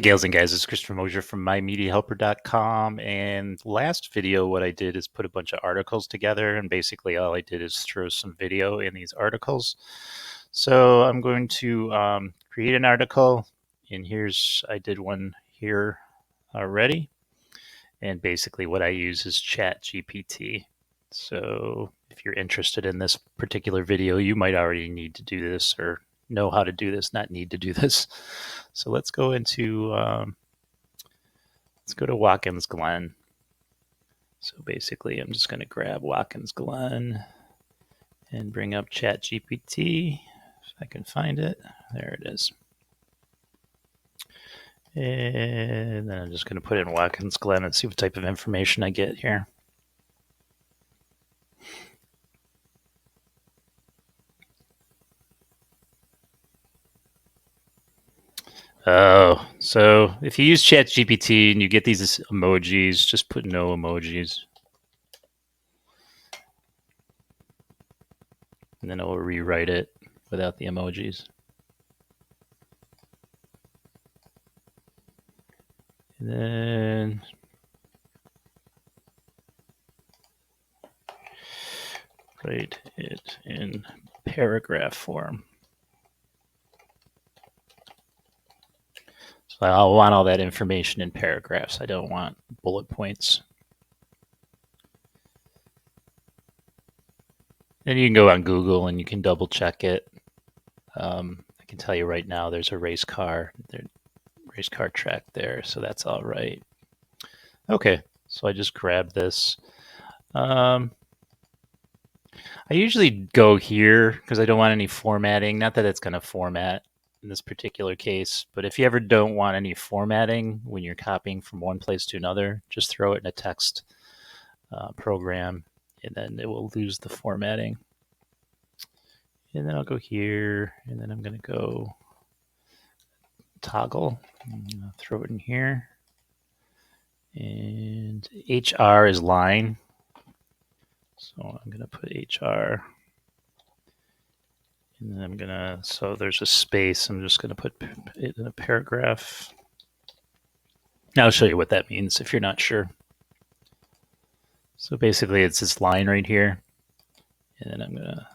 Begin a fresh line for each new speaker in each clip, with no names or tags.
gals and guys, it's Christopher Mosier from MyMediaHelper.com, and last video what I did is put a bunch of articles together, and basically all I did is throw some video in these articles. So I'm going to create an article, and I did one here already, and basically what I use is ChatGPT. So if you're interested in this particular video, you might already need to do this or know how to do this, not need to do this. So let's go to Watkins Glen. So basically I'm just going to grab Watkins Glen and bring up ChatGPT if I can find it. There it is. And then I'm just going to put in Watkins Glen and see what type of information I get here. Oh, so if you use ChatGPT and you get these emojis, just put no emojis. And then it will rewrite it without the emojis. And then write it in paragraph form. So I'll want all that information in paragraphs. I don't want bullet points. And you can go on Google and you can double check it. I can tell you right now there's a race car track there, so that's all right. Okay, so I just grabbed this. I usually go here because I don't want any formatting. Not that it's going to format in this particular case, but if you ever don't want any formatting when you're copying from one place to another, just throw it in a text program, and then it will lose the formatting. And then I'll go here, and then I'm going to go toggle, throw it in here. And HR is line. So I'm going to put HR. And then I'm going to, so there's a space. I'm just going to put it in a paragraph. Now I'll show you what that means if you're not sure. So basically it's this line right here. And then I'm going to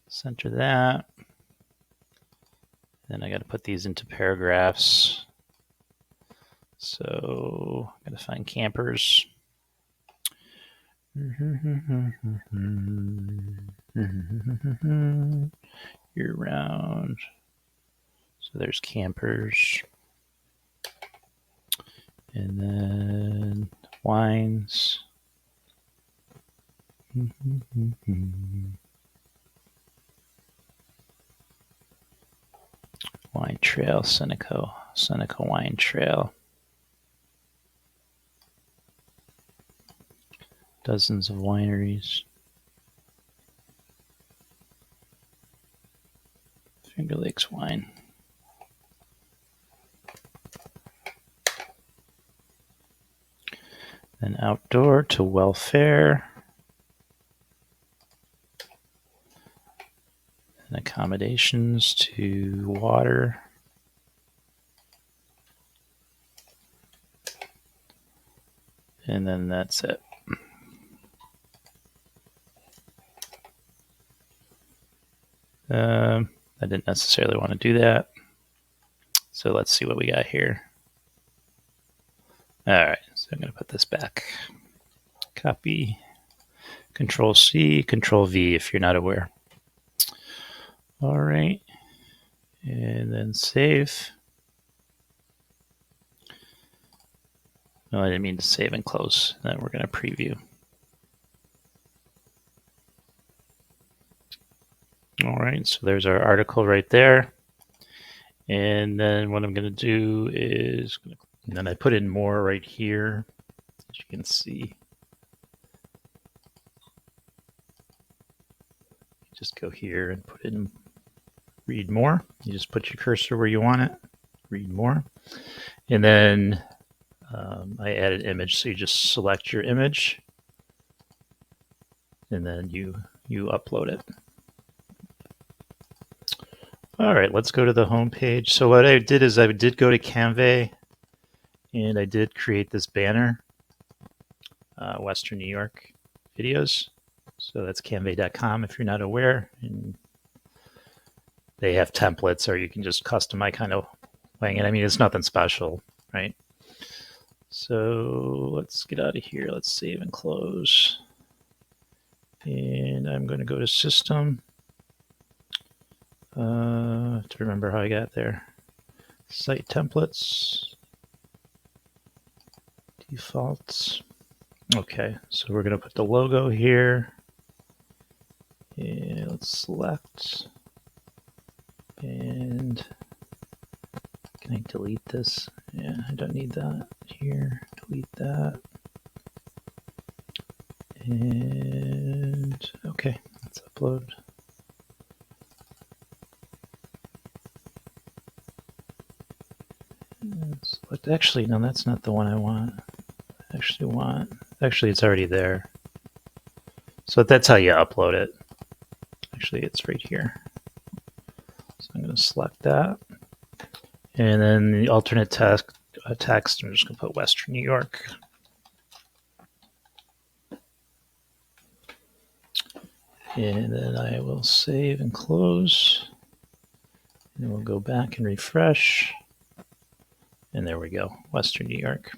center that. Then I got to put these into paragraphs. So I'm going to find campers. Year round. So there's campers. And then wines. Wine Trail, Seneca Wine Trail. Dozens of wineries. Finger Lakes wine. Then outdoor to welfare. And accommodations to water. And then that's it. I didn't necessarily want to do that. So let's see what we got here. All right, so I'm going to put this back. Copy, Control C, Control V if you're not aware. All right, and then save. No, I didn't mean to save and close. Then we're going to preview. All right, so there's our article right there. And then what I'm going to do is, and then I put in more right here, as you can see. Just go here and put in read more. You just put your cursor where you want it, read more. And then I added image, so you just select your image and then you upload it. All right, let's go to the home page. So what I did is I did go to Canva, and I did create this banner, Western New York videos. So that's canva.com if you're not aware. And they have templates, or you can just customize kind of wing it. I mean, it's nothing special, right? So let's get out of here. Let's save and close. And I'm going to go to System. To remember how I got there. Site templates. Defaults. Okay, so we're going to put the logo here. And let's select. And can I delete this? Yeah, I don't need that here. Delete that. And okay, let's upload. Select. Actually, no, that's not the one I want. Actually, it's already there. So that's how you upload it. Actually, it's right here. So I'm going to select that. And then the alternate text, I'm just going to put Western New York. And then I will save and close. And we'll go back and refresh. And there we go, Western New York.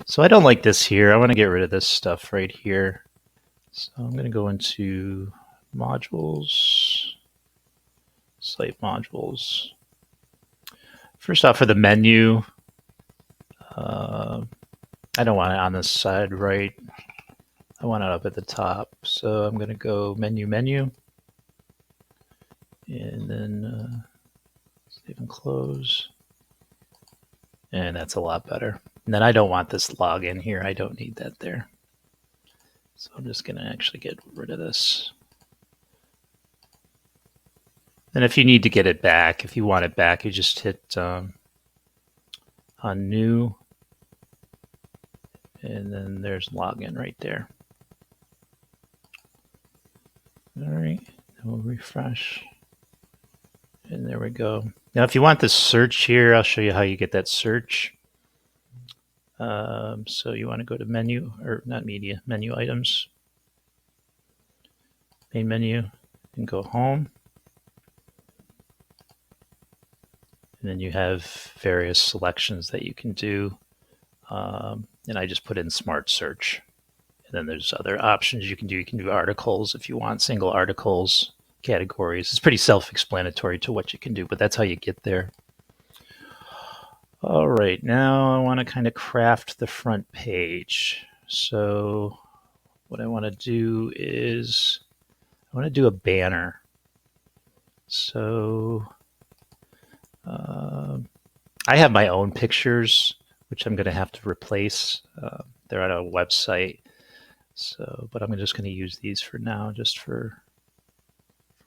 So I don't like this here. I want to get rid of this stuff right here. So I'm going to go into modules, site modules. First off, for the menu, I don't want it on this side right. I want it up at the top. So I'm going to go menu, and then save and close. And that's a lot better. And then I don't want this login here. I don't need that there. So I'm just going to actually get rid of this. And if you need to get it back, if you want it back, you just hit on new. And then there's login right there. All right, then we'll refresh. And there we go. Now, if you want the search here, I'll show you how you get that search. So you want to go to menu, or not media, menu items, main menu, and go home. And then you have various selections that you can do. And I just put in smart search. And then there's other options you can do. You can do articles if you want, single articles, categories. It's pretty self-explanatory to what you can do, but that's how you get there. All right, now I want to kind of craft the front page. So what I want to do is I want to do a banner. So I have my own pictures, which I'm going to have to replace. They're on a website. So, but I'm just going to use these for now, just for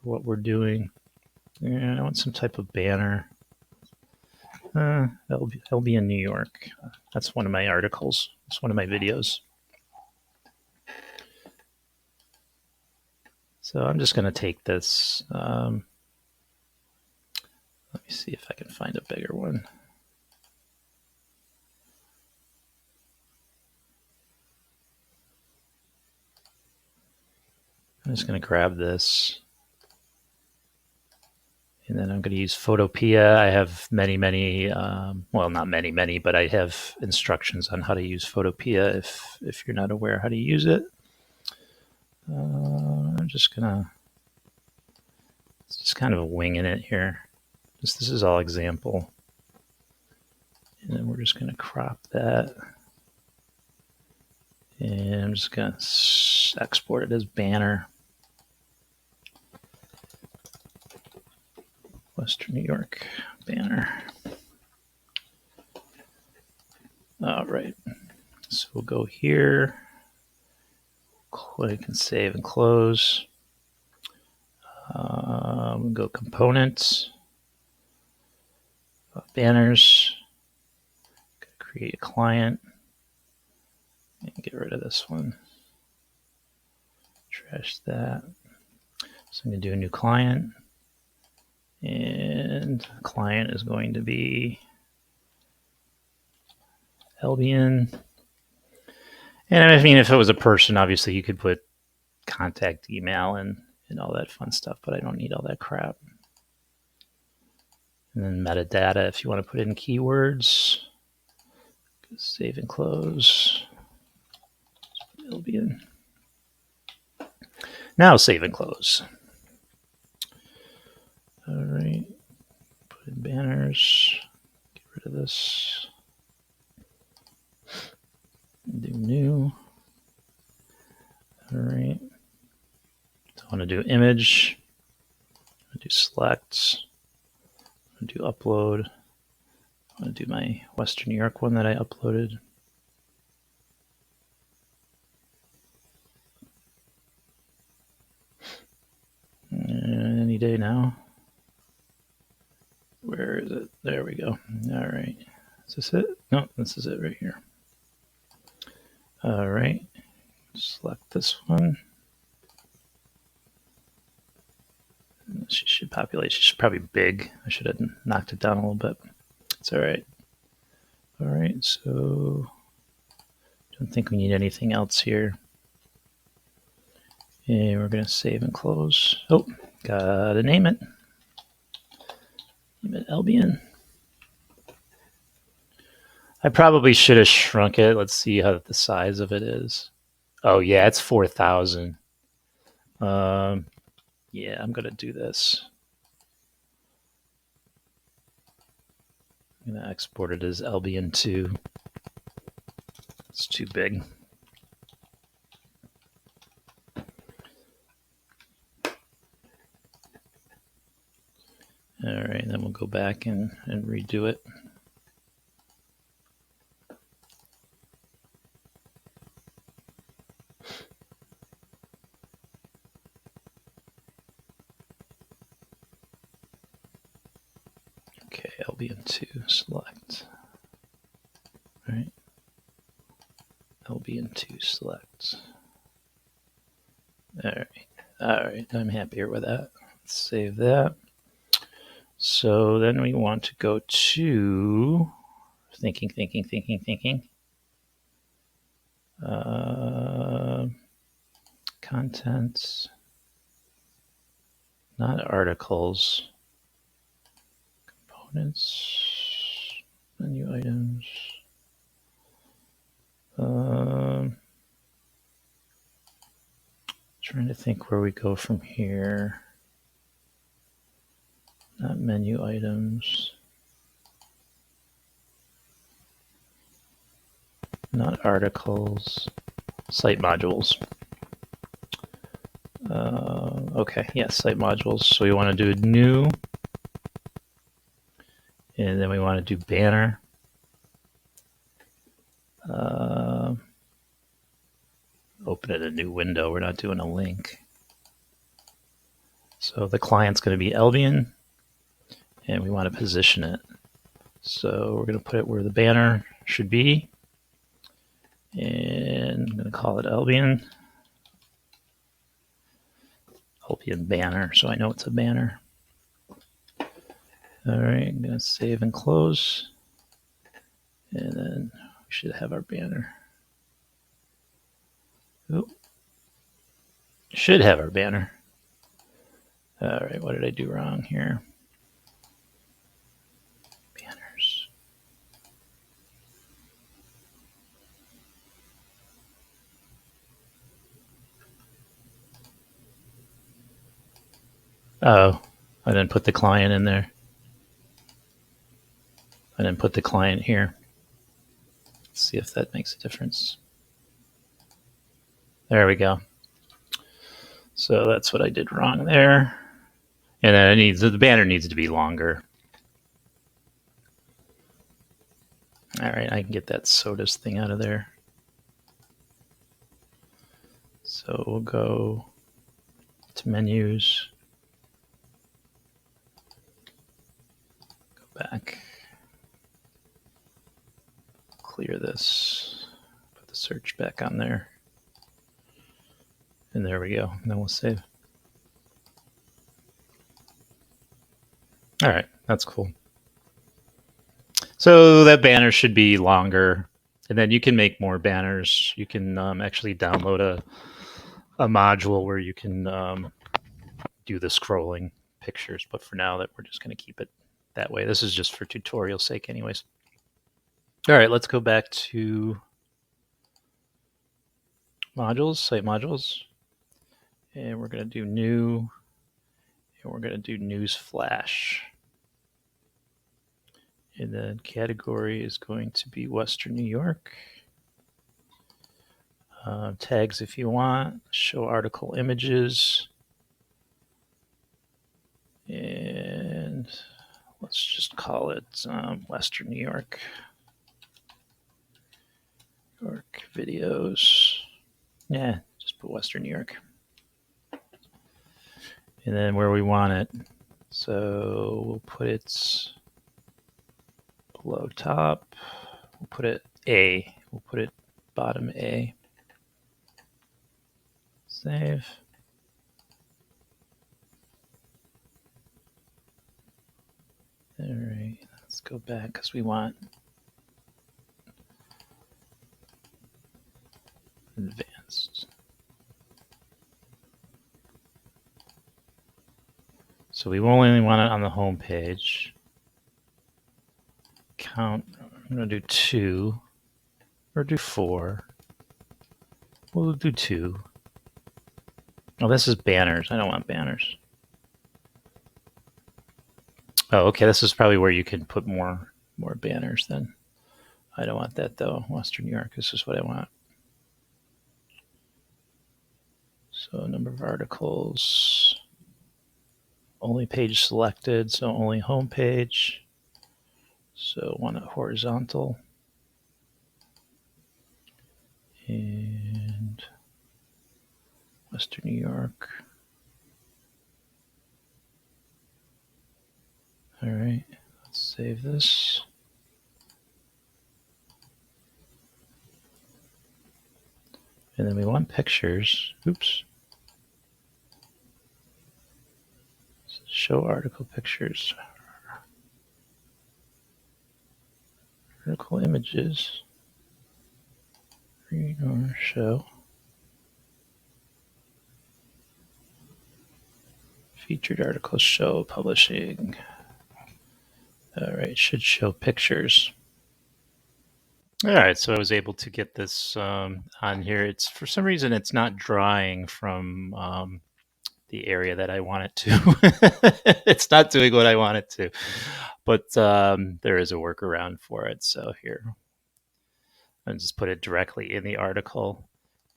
what we're doing. And I want some type of banner. That'll be in New York. That's one of my articles. It's one of my videos. So I'm just going to take this. Let me see if I can find a bigger one. I'm just going to grab this. And then I'm going to use Photopea. I have many, well, not many, but I have instructions on how to use Photopea if you're not aware how to use it. I'm just kind of winging it here. This is all example. And then we're just going to crop that. And I'm just going to export it as banner. Western New York banner. All right, so we'll go here, click and save and close. We'll go components, banners, create a client, and get rid of this one. Trash that. So I'm going to do a new client. And client is going to be Albion. And I mean, if it was a person, obviously you could put contact email and all that fun stuff, but I don't need all that crap. And then metadata, if you want to put in keywords, save and close. Albion. Now save and close. All right, put in banners, get rid of this, do new. All right, I want to do image, I want to do select, I want to do upload, I want to do my Western New York one that I uploaded. Any day now. Where is it? There we go. All right. Is this it? No, this is it right here. All right. Select this one. She should populate. She should probably be big. I should have knocked it down a little bit. It's all right. All right. So don't think we need anything else here. And we're going to save and close. Oh, gotta name it. Name it Albion. I probably should have shrunk it. Let's see how the size of it is. Oh yeah, it's 4,000. Yeah, I'm gonna do this. I'm gonna export it as Albion 2. It's too big. All right, then we'll go back and redo it. Okay, Albion 2, select. All right. Albion 2, select. All right, I'm happier with that. Let's save that. So then we want to go to thinking. Contents, not articles. Components, menu items. Trying to think where we go from here. Not menu items. Not articles. Site modules. Okay, yeah, site modules. So we want to do new. And then we want to do banner. Open it a new window. We're not doing a link. So the client's going to be Albion, and we want to position it. So we're going to put it where the banner should be. And I'm going to call it Albion. Albion banner, so I know it's a banner. All right, I'm going to save and close. And then we should have our banner. Oh, should have our banner. All right, what did I do wrong here? Banners. Oh, I didn't put the client in there. I didn't put the client here. Let's see if that makes a difference. There we go. So that's what I did wrong there. And then the banner needs to be longer. All right, I can get that SOTUS thing out of there. So we'll go to menus. Go back. Clear this. Put the search back on there. And there we go. And then we'll save. All right, that's cool. So that banner should be longer, and then you can make more banners. You can actually download a module where you can do the scrolling pictures. But for now, that we're just going to keep it that way. This is just for tutorial sake, anyways. All right, let's go back to modules, site modules, and we're going to do new, and we're going to do news flash. And then category is going to be Western New York. Tags if you want, show article images. And let's just call it Western New York. York videos. Yeah, just put Western New York. And then where we want it. So we'll put it below top. We'll put it A. We'll put it bottom A. Save. All right, let's go back because we want advanced. So we only want it on the home page. Count, I'm going to do 2 or do 4. We'll do 2. Oh, this is banners. I don't want banners. Oh, okay. This is probably where you can put more banners then. I don't want that though. Western New York. This is what I want. So number of articles. Only page selected, so only home page. So want it horizontal. And Western New York. All right, let's save this. And then we want pictures. Oops. Show article pictures. Article images. Read or show. Featured articles show publishing. All right, should show pictures. All right, so I was able to get this on here. It's for some reason it's not drawing from the area that I want it to. It's not doing what I want it to, but there is a workaround for it. So here, I'll just put it directly in the article,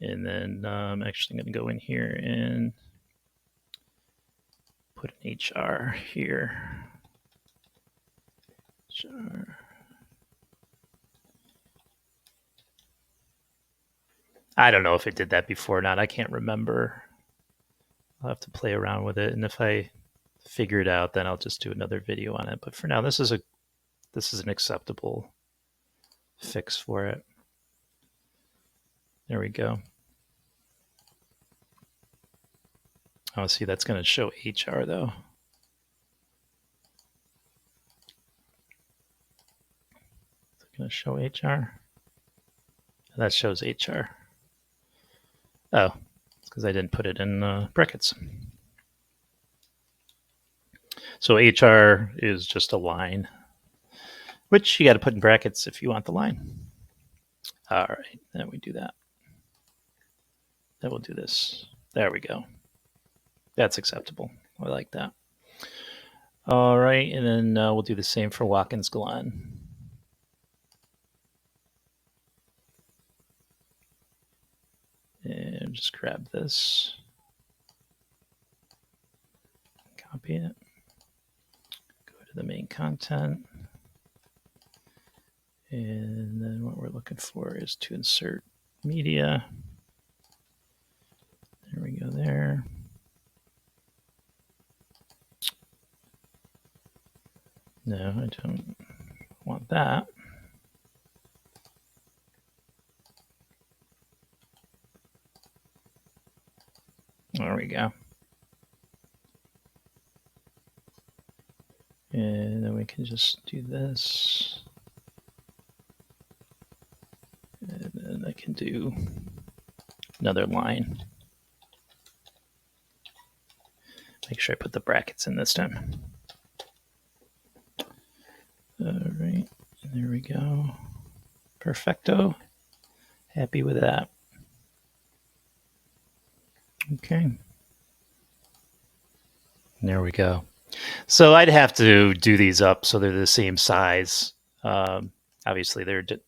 and then I'm actually going to go in here and put an HR here. HR. I don't know if it did that before or not. I can't remember. I'll have to play around with it, and if I figure it out, then I'll just do another video on it. But for now, this is an acceptable fix for it. There we go. Oh, see, that's going to show HR though. Is it going to show HR? That shows HR. Oh, it's because I didn't put it in brackets. So HR is just a line, which you got to put in brackets if you want the line. All right, then we do that. Then we'll do this. There we go. That's acceptable. I like that. All right, and then we'll do the same for Watkins Glen. And just grab this, copy it, go to the main content, and then what we're looking for is to insert media. There we go there. No, I don't want that. There we go. can just do this. And then I can do another line. Make sure I put the brackets in this time. All right, there we go. Perfecto. Happy with that. Okay. There we go. So I'd have to do these up so they're the same size. Obviously, the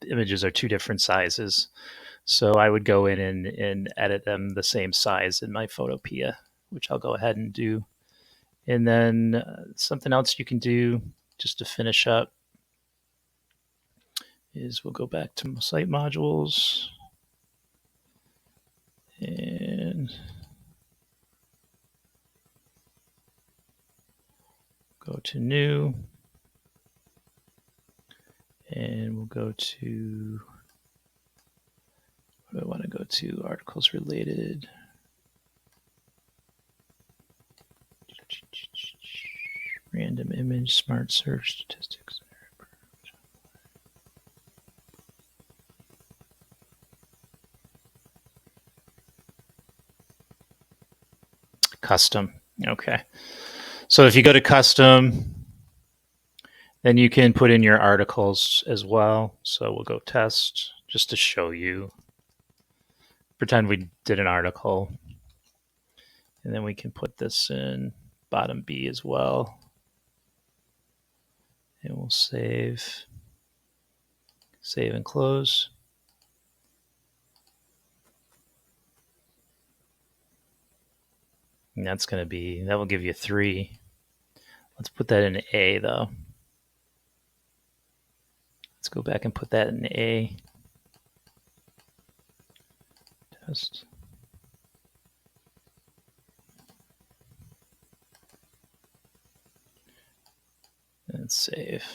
images are two different sizes. So I would go in and edit them the same size in my Photopea, which I'll go ahead and do. And then something else you can do just to finish up is we'll go back to site modules and go to new, and we'll go to, what do I want to go to? Articles related. Random image, smart search, statistics. Custom. Okay. So if you go to custom, then you can put in your articles as well. So we'll go test just to show you. Pretend we did an article. And then we can put this in bottom B as well. And we'll save and close. And that's going to be, that will give you 3. Let's put that in A though. Let's go back and put that in A. Test. And save.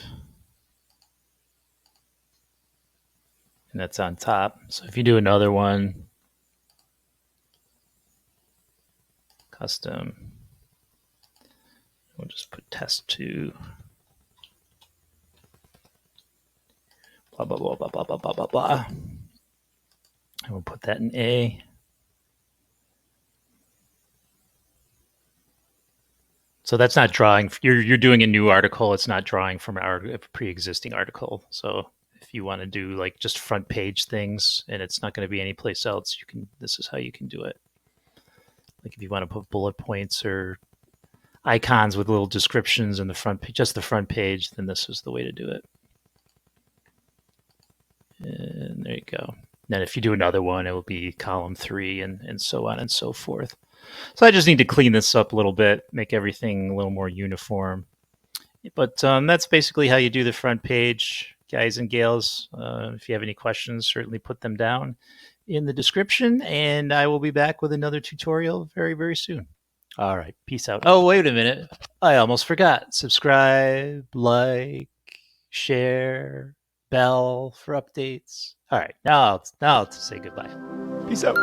And that's on top. So if you do another one, custom, we'll just put test 2. Blah, blah, blah, blah, blah, blah, blah, blah, blah. And we'll put that in A. So that's not drawing. You're doing a new article. It's not drawing from a pre-existing article. So if you want to do like just front page things and it's not going to be any place else, you can. This is how you can do it. Like if you want to put bullet points or icons with little descriptions in the front page, just the front page, then this is the way to do it. And there you go. Then if you do another one, it will be column 3 and so on and so forth. So I just need to clean this up a little bit, make everything a little more uniform. But that's basically how you do the front page, guys and gals. If you have any questions, certainly put them down in the description, and I will be back with another tutorial very, very soon. All right, peace out. Oh, wait a minute. I almost forgot. Subscribe, like, share, bell for updates. All right, now I'll say goodbye. Peace out.